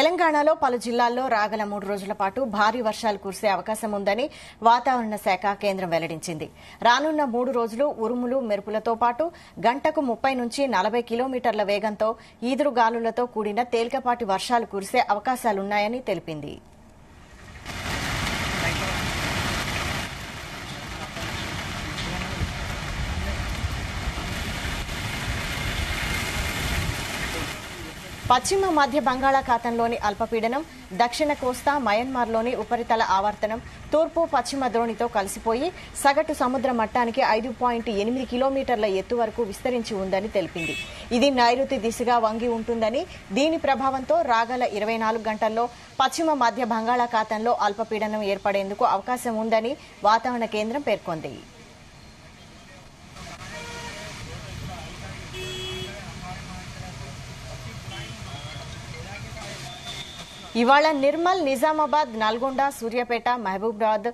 తెలంగాణలో పలు జిల్లాల్లో రాగల 3 రోజుల పాటు భారీ వర్షాలు కురిసే అవకాశం ఉందని వాతావరణ శాఖ కేంద్రం వెల్లడించింది. రానున్న 3 రోజులు ఉరుములు మెరుపులతో పాటు గంటకు 30 నుంచి 40 కిలోమీటర్ల వేగంతో ఈదురుగాలులతో కూడిన తేలికపాటి వర్షాలు కురిసే అవకాశాలున్నాయని తెలిపింది. పశ్చిమ మధ్య బంగాళాఖాతంలోని అల్పపీడనం దక్షిణ కోస్తా మయన్మార్లోని ఉపరితల ఆవర్తనం తూర్పు పశ్చిమ ద్రోణితో కలిసిపోయి సగటు సముద్ర మట్టానికి 5.8 కిలోమీటర్ల ఎత్తు వరకు విస్తరించి ఉందని తెలిపింది. ఇది నైరుతి దిశగా వంగి ఉంటుందని, దీని ప్రభావంతో రాగల 24 గంటల్లో పశ్చిమ మధ్య బంగాళాఖాతంలో అల్పపీడనం ఏర్పడేందుకు అవకాశం ఉందని వాతావరణ కేంద్రం పేర్కొంది. ఇవాళ నిర్మల్, నిజామాబాద్, నల్గొండ, సూర్యాపేట, మహబూబాబాద్,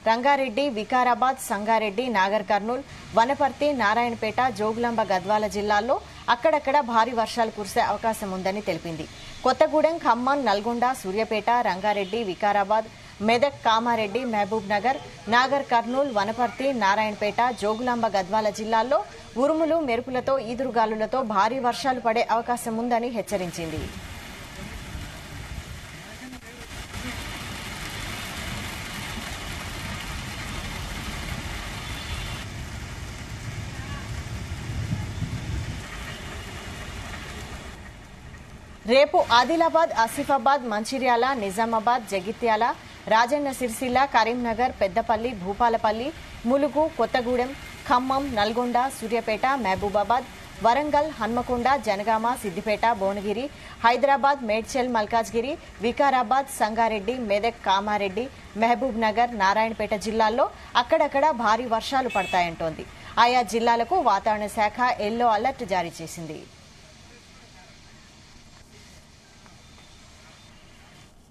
రంగారెడ్డి, వికారాబాద్, సంగారెడ్డి, నాగర్ కర్నూల్, వనపర్తి, నారాయణపేట, జోగులాంబ, గద్వాల జిల్లాల్లో అక్కడక్కడ భారీ వర్షాలు కురిసే అవకాశం ఉందని తెలిపింది. కొత్తగూడెం, ఖమ్మం, నల్గొండ, సూర్యాపేట, రంగారెడ్డి, వికారాబాద్, మెదక్, కామారెడ్డి, మహబూబ్ నగర్, నాగర్ కర్నూల్, వనపర్తి, నారాయణపేట, జోగులాంబ, గద్వాల జిల్లాల్లో ఉరుములు మెరుపులతో ఈదురుగాలులతో భారీ వర్షాలు పడే అవకాశం ఉందని హెచ్చరించింది. రేపు ఆదిలాబాద్, ఆసిఫాబాద్, మంచిర్యాల, నిజామాబాద్, జగిత్యాల, రాజన్న సిరిసిల్ల, కరీంనగర్, పెద్దపల్లి, భూపాలపల్లి, ములుగు, కొత్తగూడెం, ఖమ్మం, నల్గొండ, సూర్యాపేట, మహబూబాబాద్, వరంగల్, హన్మకొండ, జనగామ, సిద్దిపేట, భువనగిరి, హైదరాబాద్, మేడ్చల్, మల్కాజ్గిరి, వికారాబాద్, సంగారెడ్డి, మెదక్, కామారెడ్డి, మహబూబ్ నగర్, నారాయణపేట జిల్లాల్లో అక్కడక్కడ భారీ వర్షాలు పడతాయంటోంది. ఆయా జిల్లాలకు వాతావరణ శాఖ ఎల్లో అలర్ట్ జారీ చేసింది.